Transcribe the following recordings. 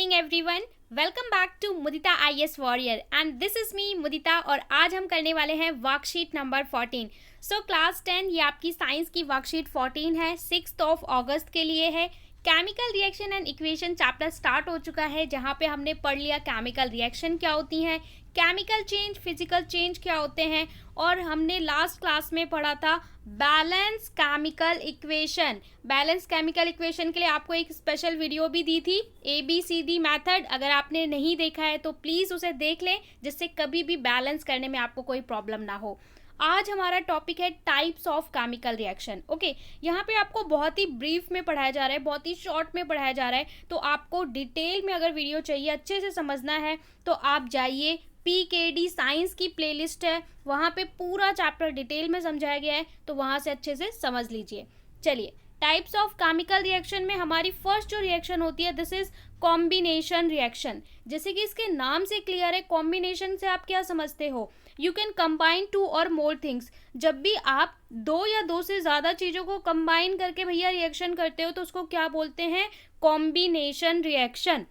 Morning everyone, welcome back to Mudita IAS warrior and this is me Mudita. और आज हम करने वाले हैं वर्कशीट नंबर 14। सो क्लास 10 ये आपकी साइंस की वर्कशीट 14 है, 6 अगस्त के लिए है। Chemical reaction and equation chapter start हो चुका है, जहाँ पे हमने पढ़ लिया केमिकल रिएक्शन क्या होती हैं, केमिकल चेंज, फिजिकल चेंज क्या होते हैं, और हमने लास्ट क्लास में पढ़ा था balance chemical equation. Balance chemical equation के लिए आपको एक स्पेशल वीडियो भी दी थी, ABCD मेथड। अगर आपने नहीं देखा है तो प्लीज़ उसे देख लें, जिससे कभी भी बैलेंस करने में आपको कोई प्रॉब्लम ना हो। आज हमारा टॉपिक है types of chemical reaction. Okay, यहाँ पे आपको बहुत ही ब्रीफ में पढ़ाया जा रहा है, बहुत ही शॉर्ट में पढ़ाया जा रहा है। तो आपको डिटेल में अगर वीडियो चाहिए, अच्छे से समझना है, तो आप जाइए, PKD साइंस की प्लेलिस्ट है, वहाँ पे पूरा चैप्टर डिटेल में समझाया गया है, तो वहाँ से अच्छे से समझ लीजिए। चलिए, टाइप्स ऑफ केमिकल रिएक्शन में हमारी फर्स्ट जो रिएक्शन होती है, दिस इज कॉम्बिनेशन रिएक्शन। जैसे कि इसके नाम से क्लियर है, कॉम्बिनेशन से आप क्या समझते हो, यू कैन कंबाइन 2 और मोर थिंग्स। जब भी आप 2 या 2 से ज़्यादा चीज़ों को कंबाइन करके भैया रिएक्शन करते हो, तो उसको क्या बोलते हैं, कॉम्बिनेशन रिएक्शन।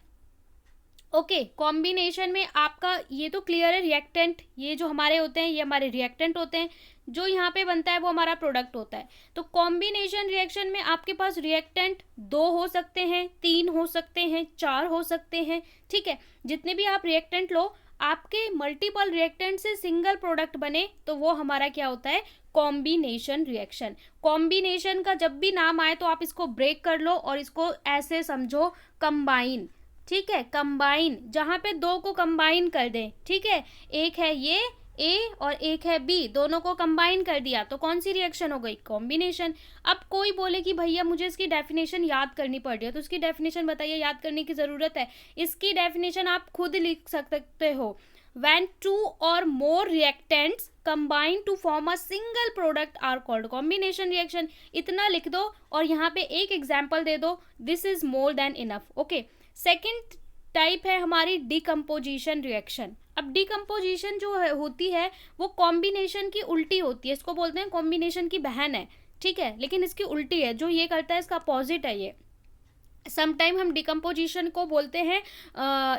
ओके, कॉम्बिनेशन में आपका ये तो क्लियर है, रिएक्टेंट, ये जो हमारे होते हैं ये हमारे रिएक्टेंट होते हैं, जो यहाँ पे बनता है वो हमारा प्रोडक्ट होता है। तो कॉम्बिनेशन रिएक्शन में आपके पास रिएक्टेंट 2 हो सकते हैं, 3 हो सकते हैं, 4 हो सकते हैं, ठीक है। जितने भी आप रिएक्टेंट लो, आपके मल्टीपल रिएक्टेंट से सिंगल प्रोडक्ट बने, तो वो हमारा क्या होता है, कॉम्बिनेशन रिएक्शन। कॉम्बिनेशन का जब भी नाम आए तो आप इसको ब्रेक कर लो और इसको ऐसे समझो, कंबाइन, ठीक है। कंबाइन, जहाँ पे 2 को कंबाइन कर दें, ठीक है। एक है ये A और एक है B, दोनों को कंबाइन कर दिया तो कौन सी रिएक्शन हो गई, कॉम्बिनेशन। अब कोई बोले कि भैया मुझे इसकी डेफिनेशन याद करनी पड़ रही है, तो इसकी डेफिनेशन बताइए, याद करने की ज़रूरत है। इसकी डेफिनेशन आप खुद लिख सकते हो, when 2 or more reactants combine to form a single product are called combination reaction। इतना लिख दो और यहाँ पे एक एग्जाम्पल दे दो, this is more than enough। Okay, second type है हमारी डिकम्पोजिशन रिएक्शन। अब डिकम्पोजिशन जो होती है वो कॉम्बिनेशन की उल्टी होती है, इसको बोलते हैं कॉम्बिनेशन की बहन है, ठीक है, लेकिन इसकी उल्टी है। जो ये करता है इसका अपोजिट है ये। समटाइम हम डिकम्पोजिशन को बोलते हैं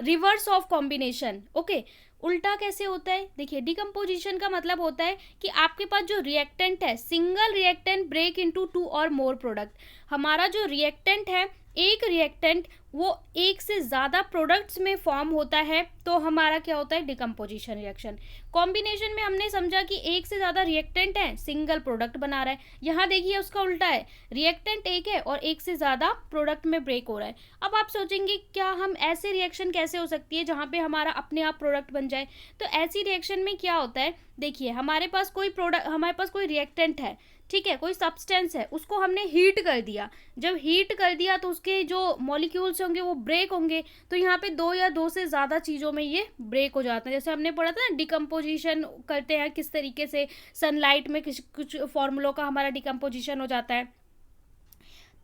रिवर्स ऑफ कॉम्बिनेशन। ओके, उल्टा कैसे होता है, देखिए, डिकम्पोजिशन का मतलब होता है कि आपके पास जो रिएक्टेंट है, सिंगल रिएक्टेंट ब्रेक इनटू 2 और मोर प्रोडक्ट। हमारा जो रिएक्टेंट है, एक रिएक्टेंट वो एक से ज़्यादा प्रोडक्ट्स में फॉर्म होता है, तो हमारा क्या होता है, डिकम्पोजिशन रिएक्शन। कॉम्बिनेशन में हमने समझा कि एक से ज़्यादा रिएक्टेंट है, सिंगल प्रोडक्ट बना रहा है। यहाँ देखिए उसका उल्टा है, रिएक्टेंट एक है और एक से ज़्यादा प्रोडक्ट में ब्रेक हो रहा है। अब आप सोचेंगे क्या हम ऐसे रिएक्शन कैसे हो सकती है जहाँ पे हमारा अपने आप प्रोडक्ट बन जाए। तो ऐसी रिएक्शन में क्या होता है, देखिए, हमारे पास कोई रिएक्टेंट है, ठीक है, कोई सब्सटेंस है, उसको हमने हीट कर दिया। जब हीट कर दिया तो उसके जो मॉलिक्यूल्स होंगे वो ब्रेक होंगे, तो यहाँ पे 2 या 2 से ज़्यादा चीज़ों में ये ब्रेक हो जाते हैं। जैसे हमने पढ़ा था ना, डिकम्पोजिशन करते हैं किस तरीके से, सनलाइट में कुछ फॉर्मूलों का हमारा डिकम्पोजिशन हो जाता है।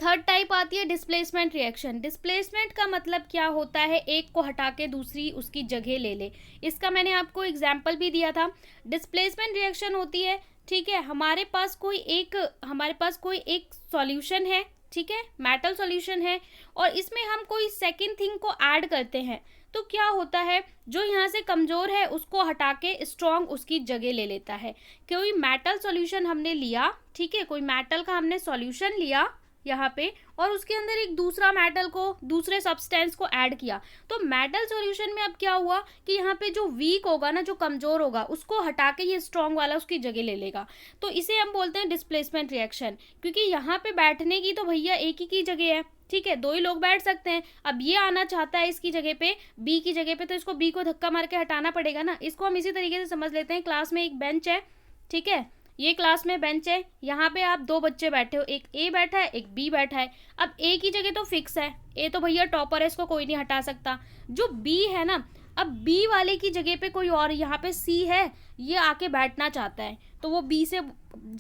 थर्ड टाइप आती है डिस्प्लेसमेंट रिएक्शन। डिस्प्लेसमेंट का मतलब क्या होता है, एक को हटा के दूसरी उसकी जगह ले ले। इसका मैंने आपको एग्जाम्पल भी दिया था। डिस्प्लेसमेंट रिएक्शन होती है, ठीक है, हमारे पास कोई एक सॉल्यूशन है, ठीक है, मेटल सॉल्यूशन है, और इसमें हम कोई सेकंड थिंग को ऐड करते हैं, तो क्या होता है, जो यहाँ से कमज़ोर है उसको हटा के स्ट्रॉन्ग उसकी जगह ले लेता है। कोई मेटल सॉल्यूशन हमने लिया, ठीक है, कोई मेटल का हमने सॉल्यूशन लिया यहाँ पे, और उसके अंदर एक दूसरा मेटल को, दूसरे सब्सटेंस को ऐड किया, तो मेटल सॉल्यूशन में अब क्या हुआ कि यहाँ पे जो वीक होगा ना, जो कमज़ोर होगा, उसको हटा के ये स्ट्रॉन्ग वाला उसकी जगह ले लेगा। तो इसे हम बोलते हैं डिस्प्लेसमेंट रिएक्शन, क्योंकि यहाँ पे बैठने की तो भैया एक ही की जगह है, ठीक है, 2 ही लोग बैठ सकते हैं। अब ये आना चाहता है इसकी जगह पे, बी की जगह पे, तो इसको बी को धक्का मार के हटाना पड़ेगा ना। इसको हम इसी तरीके से समझ लेते हैं, क्लास में एक बेंच है, ठीक है, ये क्लास में बेंच है, यहाँ पे आप 2 बच्चे बैठे हो, एक ए बैठा है, एक बी बैठा है। अब ए की जगह तो फिक्स है, ए तो भैया टॉपर है, इसको कोई नहीं हटा सकता। जो बी है ना, अब बी वाले की जगह पे कोई और, यहाँ पे सी है, ये आके बैठना चाहता है, तो वो बी से,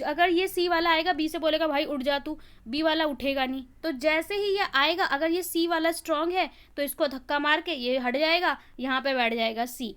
अगर ये सी वाला आएगा, बी से बोलेगा भाई उठ जा तू, बी वाला उठेगा नहीं। तो जैसे ही ये आएगा, अगर ये सी वाला स्ट्रांग है तो इसको धक्का मार के ये हट जाएगा, यहाँ पे बैठ जाएगा सी।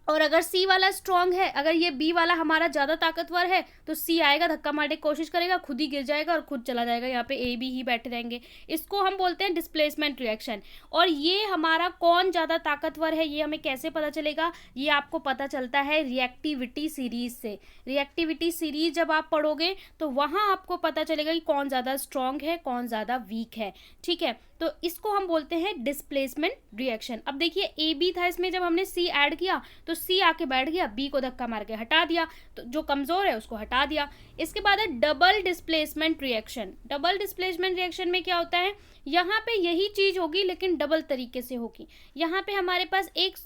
और अगर सी वाला स्ट्रांग है, अगर ये बी वाला हमारा ज़्यादा ताकतवर है, तो सी आएगा, धक्का मारने की कोशिश करेगा, खुद ही गिर जाएगा और खुद चला जाएगा, यहाँ पे ए बी ही बैठे रहेंगे। इसको हम बोलते हैं डिस्प्लेसमेंट रिएक्शन। और ये हमारा कौन ज़्यादा ताकतवर है ये हमें कैसे पता चलेगा, ये आपको पता चलता है रिएक्टिविटी सीरीज से। रिएक्टिविटी सीरीज जब आप पढ़ोगे तो वहाँ आपको पता चलेगा कि कौन ज़्यादा स्ट्रांग है, कौन ज़्यादा वीक है, ठीक है। तो इसको हम बोलते हैं डिस्प्लेसमेंट रिएक्शन। अब देखिए ए बी था, इसमें जब हमने सी ऐड किया तो सी आके बैठ गया, बी को धक्का मार के हटा दिया, तो जो कमजोर है उसको हटा दिया। इसके बाद है double displacement reaction. Double displacement reaction में क्या होता है, यहाँ पे यही चीज होगी लेकिन डबल तरीके से होगी। यहाँ पे हमारे पास एक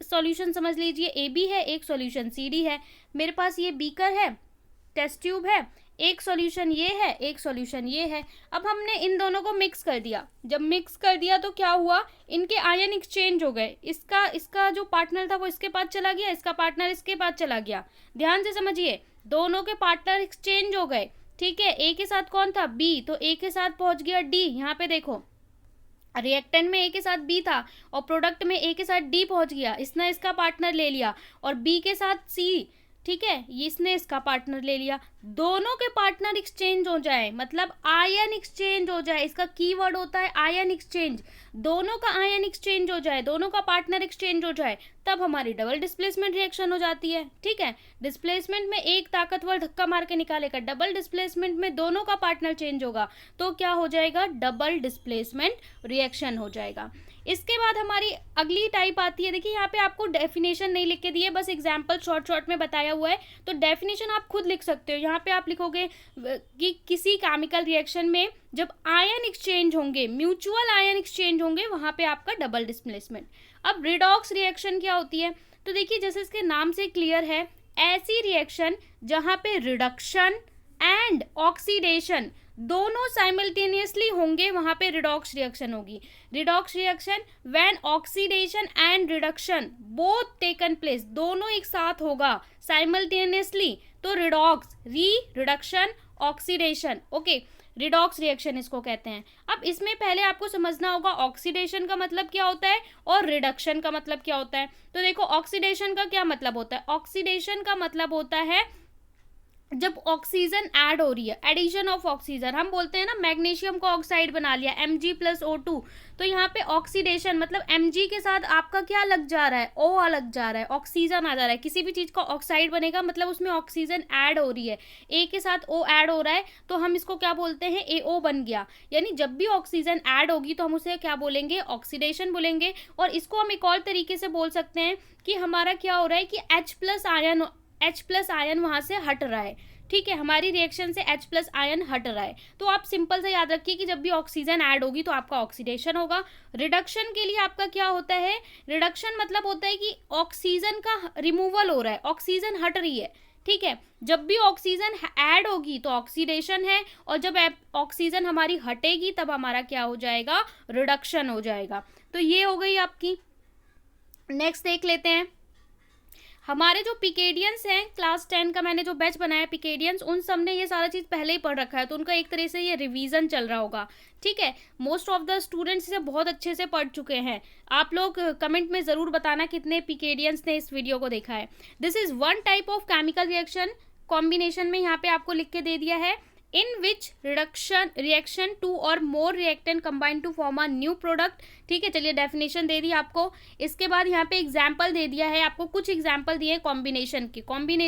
सॉल्यूशन समझ लीजिए ए बी है, एक सॉल्यूशन सी डी है। मेरे पास ये बीकर है, टेस्ट ट्यूब है, एक सॉल्यूशन ये है, एक सॉल्यूशन ये है। अब हमने इन दोनों को मिक्स कर दिया। जब मिक्स कर दिया तो क्या हुआ, इनके आयन एक्सचेंज हो गए। इसका जो पार्टनर था वो इसके पास चला गया, इसका पार्टनर इसके पास चला गया। ध्यान से समझिए, दोनों के पार्टनर एक्सचेंज हो गए, ठीक है। ए के साथ कौन था, बी, तो ए के साथ पहुंच गया डी। यहाँ पे देखो रिएक्टेंट में ए के साथ बी था और प्रोडक्ट में ए के साथ डी पहुंच गया, इसने इसका पार्टनर ले लिया। और बी के साथ सी, ठीक है, इसने इसका पार्टनर ले लिया। दोनों के पार्टनर एक्सचेंज हो जाए, मतलब आयन एक्सचेंज हो जाए, इसका कीवर्ड होता है आयन एक्सचेंज। दोनों का आयन एक्सचेंज हो जाए, दोनों का पार्टनर एक्सचेंज हो जाए, तब हमारी डबल डिस्प्लेसमेंट रिएक्शन हो जाती है, ठीक है। डिस्प्लेसमेंट में एक ताकतवर धक्का मार के निकालेगा, डबल डिस्प्लेसमेंट में दोनों का पार्टनर चेंज होगा, तो क्या हो जाएगा, डबल डिस्प्लेसमेंट रिएक्शन हो जाएगा। इसके बाद हमारी अगली टाइप आती है, देखिए यहाँ पे आपको डेफिनेशन नहीं लिख के दिए, बस एग्जाम्पल शॉर्ट में बताया हुआ है, तो डेफिनेशन आप खुद लिख सकते हो। यहाँ पे आप लिखोगे कि किसी केमिकल रिएक्शन में जब आयन एक्सचेंज होंगे, म्यूचुअल आयन एक्सचेंज होंगे, वहां पे आपका डबल डिस्प्लेसमेंट। अब रिडॉक्स रिएक्शन क्या होती है, तो देखिए जैसे इसके नाम से क्लियर है, ऐसी रिएक्शन जहां पे रिडक्शन एंड ऑक्सीडेशन दोनों साइमल्टेनियसली होंगे, वहां पे रिडॉक्स रिएक्शन होगी। Redox reaction when oxidation and reduction both taken place, दोनों एक साथ होगा साइमल्टेनियसली, तो redox, reduction oxidation, okay, redox reaction इसको कहते हैं। अब इसमें पहले आपको समझना होगा ऑक्सीडेशन का मतलब क्या होता है और रिडक्शन का मतलब क्या होता है। तो देखो ऑक्सीडेशन का क्या मतलब होता है, ऑक्सीडेशन का मतलब होता है जब ऑक्सीजन ऐड हो रही है, एडिशन ऑफ ऑक्सीजन, हम बोलते हैं ना मैग्नीशियम का ऑक्साइड बना लिया Mg+O2, तो यहाँ पे ऑक्सीडेशन मतलब Mg के साथ आपका क्या लग जा रहा है, O लग जा रहा है, ऑक्सीजन आ जा रहा है। किसी भी चीज का ऑक्साइड बनेगा मतलब उसमें ऑक्सीजन ऐड हो रही है, A के साथ O ऐड हो रहा है, तो हम इसको क्या बोलते हैं, AO बन गया। यानी जब भी ऑक्सीजन ऐड होगी तो हम उसे क्या बोलेंगे, ऑक्सीडेशन बोलेंगे। और इसको हम एक और तरीके से बोल सकते हैं कि हमारा क्या हो रहा है कि H+ आयन वहां से हट रहा है, ठीक है, हमारी रिएक्शन से H+ आयन हट रहा है। तो आप सिंपल से याद रखिए कि जब भी ऑक्सीजन ऐड होगी तो आपका ऑक्सीडेशन होगा। रिडक्शन के लिए आपका क्या होता है, रिडक्शन मतलब होता है कि ऑक्सीजन का रिमूवल हो रहा है, ऑक्सीजन हट रही है, ठीक है। जब भी ऑक्सीजन ऐड होगी तो ऑक्सीडेशन है, और जब ऑक्सीजन हमारी हटेगी तब हमारा क्या हो जाएगा, रिडक्शन हो जाएगा। तो ये हो गई आपकी। नेक्स्ट देख लेते हैं, हमारे जो पिकेडियंस हैं, क्लास 10 का मैंने जो बैच बनाया पिकेडियंस, उन सब ने ये सारा चीज़ पहले ही पढ़ रखा है, तो उनका एक तरह से ये रिवीजन चल रहा होगा, ठीक है। मोस्ट ऑफ द स्टूडेंट्स इसे बहुत अच्छे से पढ़ चुके हैं। आप लोग कमेंट में ज़रूर बताना कितने पिकेडियंस ने इस वीडियो को देखा है। This is one type of chemical reaction, combination में यहाँ पे आपको लिख के दे दिया है, in which reaction two or more reactant combine to form a new product, ठीक है। चलिए डेफिनेशन दे दी आपको। इसके बाद यहाँ पे एग्जाम्पल दे दिया है आपको, कुछ एग्जाम्पल दिए कॉम्बिनेशन की,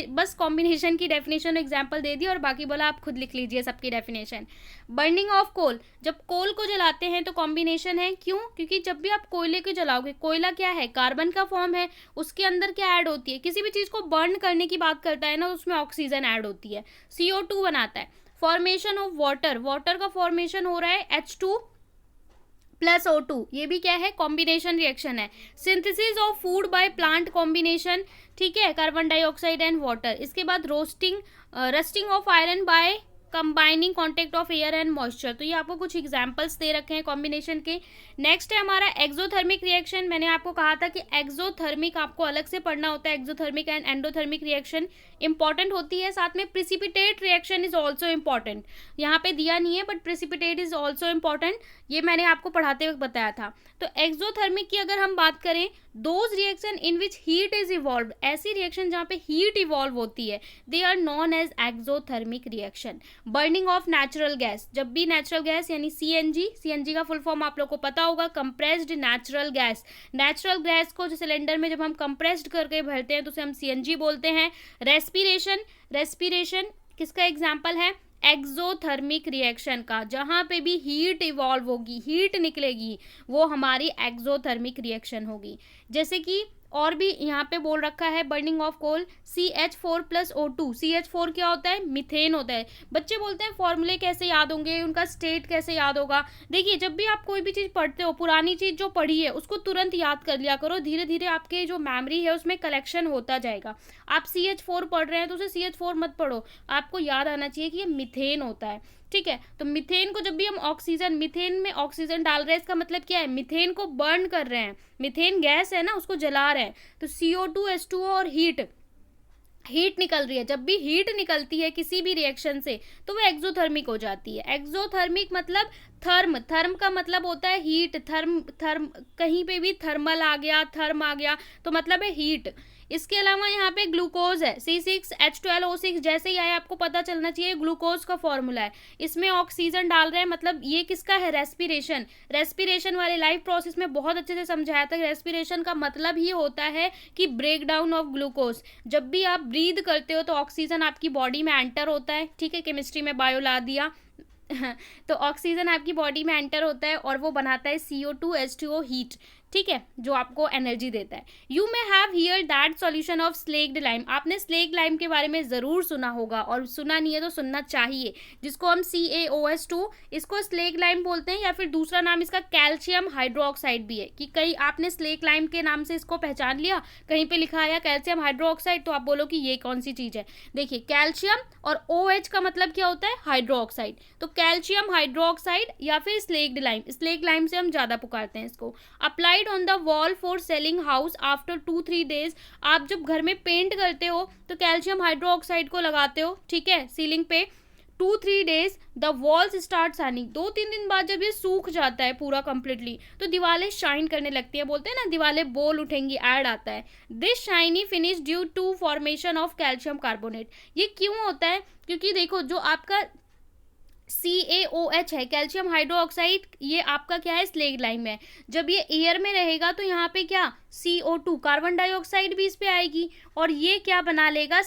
बस कॉम्बिनेशन की डेफिनेशन एग्जाम्पल दे दी और बाकी बोला आप खुद लिख लीजिए सबकी डेफिनेशन। बर्निंग ऑफ कोल, जब कोल को जलाते हैं तो कॉम्बिनेशन है, क्यों, क्योंकि जब भी आप कोयले को जलाओगे, कोयला क्या है, कार्बन का फॉर्म है, उसके अंदर क्या ऐड होती है, किसी भी चीज़ को बर्न करने की बात करता है ना, उसमें ऑक्सीजन ऐड होती है, CO2 बनाता है। फॉर्मेशन ऑफ वाटर, वाटर का फॉर्मेशन हो रहा है H2+O2, ये भी क्या है, कॉम्बिनेशन रिएक्शन है। Synthesis of food by plant combination, ठीक है, कार्बन डाइऑक्साइड एंड वाटर। इसके बाद rusting of iron by combining contact of air and moisture. तो ये आपको कुछ एग्जांपल्स दे रखे हैं कॉम्बिनेशन के। नेक्स्ट है हमारा एक्सोथर्मिक रिएक्शन। मैंने आपको कहा था कि एक्सोथर्मिक आपको अलग से पढ़ना होता है, exothermic and endothermic reaction important होती है। साथ में precipitate reaction is also important, यहाँ पे दिया नहीं है but precipitate is also important, ये मैंने आपको पढ़ाते वक्त बताया था। तो एक्सोथर्मिक की अगर हम बात करें those reaction in which heat is evolve, ऐसी रिएक्शन जहाँ पे हीट इवॉल्व होती है, they are known as exothermic reaction. Burning of natural gas, जब भी नेचुरल गैस यानी सीएनजी का फुल फॉर्म आप लोग को पता होगा, compressed natural gas. Natural gas को जो सिलेंडर में जब हम कंप्रेस्ड करके भरते हैं तो उसे हम सीएनजी बोलते हैं। रेस्पिरेशन किसका एग्जाम्पल है? एक्सोथर्मिक रिएक्शन का, जहां पे भी हीट इवॉल्व होगी, हीट निकलेगी, वो हमारी एक्सोथर्मिक रिएक्शन होगी। जैसे कि और भी यहाँ पे बोल रखा है burning of coal, CH4+O2। CH4 क्या होता है? मीथेन होता है। बच्चे बोलते हैं फॉर्मूले कैसे याद होंगे, उनका स्टेट कैसे याद होगा। देखिए, जब भी आप कोई भी चीज़ पढ़ते हो, पुरानी चीज़ जो पढ़ी है उसको तुरंत याद कर लिया करो, धीरे धीरे आपके जो मेमोरी है उसमें कलेक्शन होता जाएगा। आप CH4 पढ़ रहे हैं तो उसे CH4 मत पढ़ो, आपको याद आना चाहिए कि ये मीथेन होता है, ठीक है। तो मीथेन को जब भी हम मीथेन में ऑक्सीजन डाल रहे हैं, इसका मतलब क्या है? मीथेन को बर्न कर रहे हैं, मीथेन गैस है ना, उसको जला रहे हैं। तो CO2 H2O और हीट निकल रही है। जब भी हीट निकलती है किसी भी रिएक्शन से तो वो एक्सोथर्मिक हो जाती है। एक्सोथर्मिक मतलब थर्म का मतलब होता है हीट। थर्म कहीं पे भी थर्मल आ गया, थर्म आ गया तो मतलब है हीट। इसके अलावा यहाँ पे ग्लूकोज है, C6H12O6, जैसे ही आया आपको पता चलना चाहिए ग्लूकोज का फॉर्मूला है। इसमें ऑक्सीजन डाल रहे हैं, मतलब ये किसका है? रेस्पिरेशन वाले लाइफ प्रोसेस में बहुत अच्छे से समझाया था। रेस्पिरेशन का मतलब ही होता है कि ब्रेक डाउन ऑफ ग्लूकोज। जब भी आप ब्रीद करते हो तो ऑक्सीजन आपकी बॉडी में एंटर होता है, ठीक है, केमिस्ट्री में बायो ला दिया तो ऑक्सीजन आपकी बॉडी में एंटर होता है और वो बनाता है CO2 H2O हीट, ठीक है, जो आपको एनर्जी देता है। You may have here that solution of slaked lime. आपने स्लेक्ड लाइम के बारे में ज़रूर सुना होगा, और सुना नहीं है तो सुनना चाहिए, जिसको हम CaOH2, इसको स्लेक्ड लाइम बोलते हैं, या फिर दूसरा नाम इसका कैल्शियम हाइड्रोक्साइड भी है। कि कहीं आपने स्लेक्ड लाइम के नाम से इसको पहचान लिया, कहीं पे लिखा है कैल्शियम हाइड्रोक्साइड, तो आप बोलो कि ये कौन सी चीज़ है। देखिए, कैल्शियम और OH का मतलब क्या होता है? हाइड्रोक्साइड। तो कैल्शियम हाइड्रोक्साइड या फिर स्लेक्ड लाइम से हम ज़्यादा पुकारते हैं इसको। Apply on the wall for selling house after 2-3 days. आप जब घर में पेंट करते हो तो कैल्शियम हाइड्रोक्साइड को लगाते हो, ठीक है, सीलिंग पे। 2-3 days the walls start shining. 2-3 दिन बाद जब ये सूख जाता है पूरा कंप्लीटली तो दीवारें शाइन करने लगती है, बोलते हैं ना दीवारें बोल उठेंगी, ऐड आता है। This shiny finish due to formation of calcium carbonate. ये क्यों होता है? क्योंकि देखो, जो आपका CaOH है, कैल्शियम हाइड्रोक्साइड, ये आपका क्या है? स्लेक्ड लाइम है। जब ये एयर में रहेगा तो यहाँ पे क्या? CO2 कार्बन डाइऑक्साइड भी इस पे आएगी, और ये क्या बना लेगा?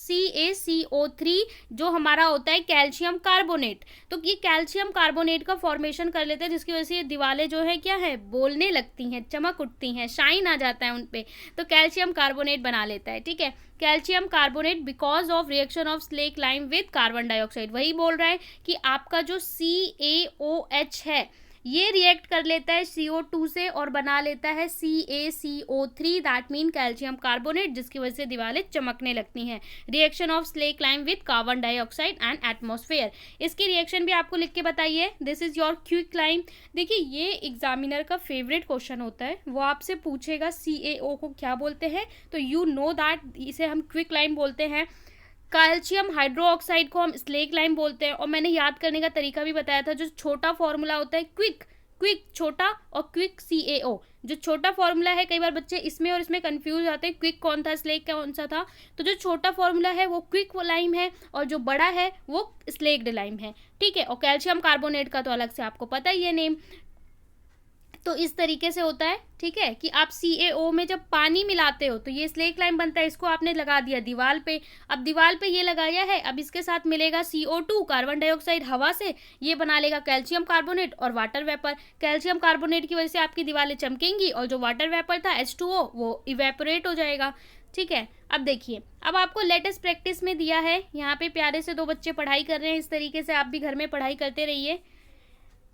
CaCO3, जो हमारा होता है कैल्शियम कार्बोनेट। तो ये कैल्शियम कार्बोनेट का फॉर्मेशन कर लेते हैं, जिसकी वजह से ये दीवारें जो है क्या है? बोलने लगती हैं, चमक उठती हैं, शाइन आ जाता है उन पे, तो कैल्शियम कार्बोनेट बना लेता है, ठीक है। Calcium carbonate because of reaction of slack lime with carbon dioxide. वही बोल रहा है कि आपका जो CaOH है ये रिएक्ट कर लेता है CO2 से और बना लेता है CaCO3, that mean calcium carbonate, जिसकी वजह से दीवारें चमकने लगती हैं। Reaction of slack lime with carbon dioxide and atmosphere. इसकी रिएक्शन भी आपको लिख के बताइए। This is your quick lime. देखिए, ये एग्जामिनर का फेवरेट क्वेश्चन होता है, वो आपसे पूछेगा CaO को क्या बोलते हैं, तो यू नो दैट इसे हम क्विक लाइम बोलते हैं। कैल्शियम हाइड्रोक्साइड को हम स्लेक लाइम बोलते हैं। और मैंने याद करने का तरीका भी बताया था, जो छोटा फॉर्मूला होता है क्विक छोटा, और क्विक CaO, जो छोटा फॉर्मूला है, कई बार बच्चे इसमें और इसमें कंफ्यूज आते हैं, क्विक कौन था, स्लेक कौन सा था। तो जो छोटा फॉर्मूला है वो क्विक लाइम है, और जो बड़ा है वो स्लेक्ड लाइम है, ठीक है। और कैल्शियम कार्बोनेट का तो अलग से आपको पता ही है नेम। तो इस तरीके से होता है, ठीक है, कि आप CaO में जब पानी मिलाते हो तो ये स्लेक लाइम बनता है। इसको आपने लगा दिया दीवार पे, अब दीवार पे ये लगाया है, अब इसके साथ मिलेगा CO2 कार्बन डाइऑक्साइड हवा से, ये बना लेगा कैल्शियम कार्बोनेट और वाटर वेपर। कैल्शियम कार्बोनेट की वजह से आपकी दीवारें चमकेंगी, और जो वाटर वेपर था H2O वो इवेपोरेट हो जाएगा, ठीक है। अब देखिए, अब आपको लेटेस्ट प्रैक्टिस में दिया है, यहाँ पे प्यारे से 2 बच्चे पढ़ाई कर रहे हैं, इस तरीके से आप भी घर में पढ़ाई करते रहिए।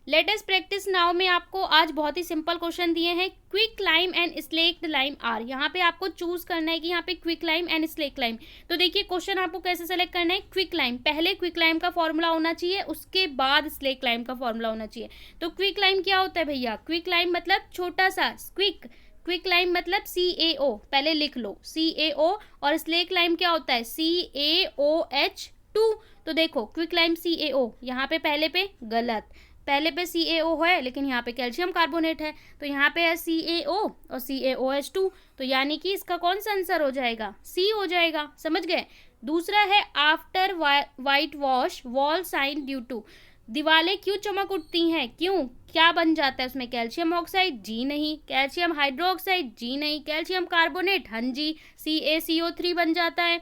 लेटेस्ट प्रैक्टिस नाउ में आपको आज बहुत ही सिंपल क्वेश्चन दिए हैं। Quick lime and slaked lime are, यहाँ पे आपको चूज करना है कि यहाँ पे quick lime and slake lime. तो देखिए, क्वेश्चन आपको कैसे सेलेक्ट करना है। क्विक लाइम, पहले क्विक लाइम का फॉर्मूला होना चाहिए, उसके बाद स्लेक लाइम का फॉर्मूला होना चाहिए। तो क्विक लाइम क्या होता है भैया? क्विक लाइम मतलब छोटा सा, क्विक लाइम मतलब CaO, पहले लिख लो CaO, और स्लेक लाइम क्या होता है? CaOH2। तो देखो, क्विक लाइम CaO, यहाँ पे पहले पे गलत, पहले पे CaO है लेकिन यहाँ पे कैल्शियम कार्बोनेट है, तो यहाँ पे है CaO और CaOH2, तो यानी कि इसका कौन सा आंसर हो जाएगा, C हो जाएगा। समझ गए। दूसरा है after white wash wall shine due to, दीवारें क्यों चमक उठती हैं, क्यों, क्या बन जाता है उसमें, कैल्शियम ऑक्साइड, जी नहीं, कैल्शियम हाइड्रोक्साइड, जी नहीं, कैल्शियम कार्बोनेट, हाँ जी, CaCO3 बन जाता है।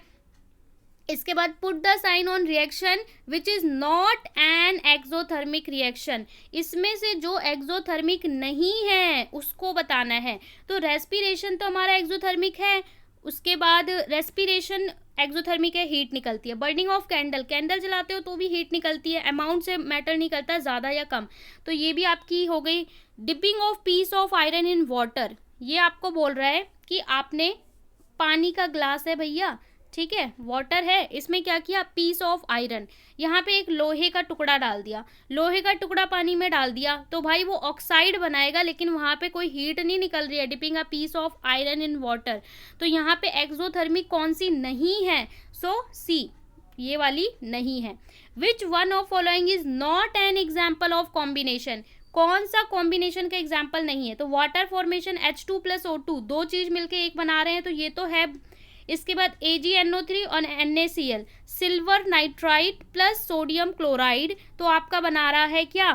इसके बाद put the sign on reaction which is not an exothermic reaction, इसमें से जो एक्सोथर्मिक नहीं है उसको बताना है। तो रेस्पिरेशन तो हमारा एक्सोथर्मिक है, उसके बाद रेस्पिरेशन एक्सोथर्मिक है, हीट निकलती है। बर्निंग ऑफ कैंडल, कैंडल जलाते हो तो भी हीट निकलती है, अमाउंट से मैटर नहीं करता ज़्यादा या कम, तो ये भी आपकी हो गई। Dipping of peace of iron in water, ये आपको बोल रहा है कि आपने पानी का ग्लास है भैया, ठीक है, वाटर है, इसमें क्या किया, पीस ऑफ आयरन, यहाँ पे एक लोहे का टुकड़ा डाल दिया, लोहे का टुकड़ा पानी में डाल दिया तो भाई वो ऑक्साइड बनाएगा, लेकिन वहाँ पे कोई हीट नहीं निकल रही है। Dipping a piece of iron in water, तो यहाँ पे एक्सोथर्मिक कौन सी नहीं है, सो सी, ये वाली नहीं है। Which one of following is not an example of combination, कौन सा कॉम्बिनेशन का एग्जाम्पल नहीं है, तो वाटर फॉर्मेशन H2 + O2, दो चीज मिलके एक बना रहे हैं तो ये तो है। इसके बाद AgNO3 और NaCl, silver nitride plus sodium chloride, तो आपका बना रहा है क्या,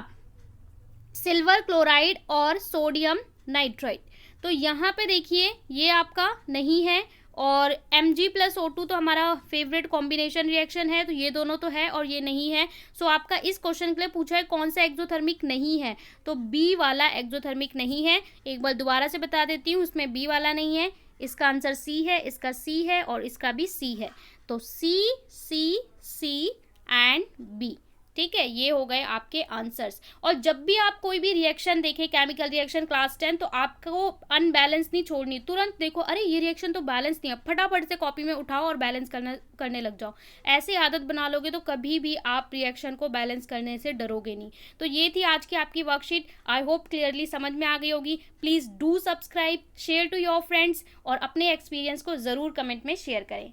सिल्वर क्लोराइड और सोडियम नाइट्राइड। तो यहाँ पे देखिए ये आपका नहीं है, और Mg + O2 तो हमारा फेवरेट कॉम्बिनेशन रिएक्शन है, तो ये दोनों तो है और ये नहीं है। सो आपका इस क्वेश्चन के लिए पूछा है कौन सा एक्सोथर्मिक नहीं है, तो बी वाला एक्सोथर्मिक नहीं है। एक बार दोबारा से बता देती हूँ, इसमें बी वाला नहीं है, इसका आंसर सी है, इसका सी है और इसका भी सी है, तो सी सी सी एंड बी, ठीक है, ये हो गए आपके आंसर्स। और जब भी आप कोई भी रिएक्शन देखें, केमिकल रिएक्शन क्लास 10, तो आपको अनबैलेंस नहीं छोड़नी, तुरंत देखो अरे ये रिएक्शन तो बैलेंस नहीं है, फटाफट से कॉपी में उठाओ और बैलेंस करने लग जाओ। ऐसी आदत बना लोगे तो कभी भी आप रिएक्शन को बैलेंस करने से डरोगे नहीं। तो ये थी आज की आपकी वर्कशीट, आई होप क्लियरली समझ में आ गई होगी। Please do subscribe, share to your friends और अपने एक्सपीरियंस को ज़रूर कमेंट में शेयर करें।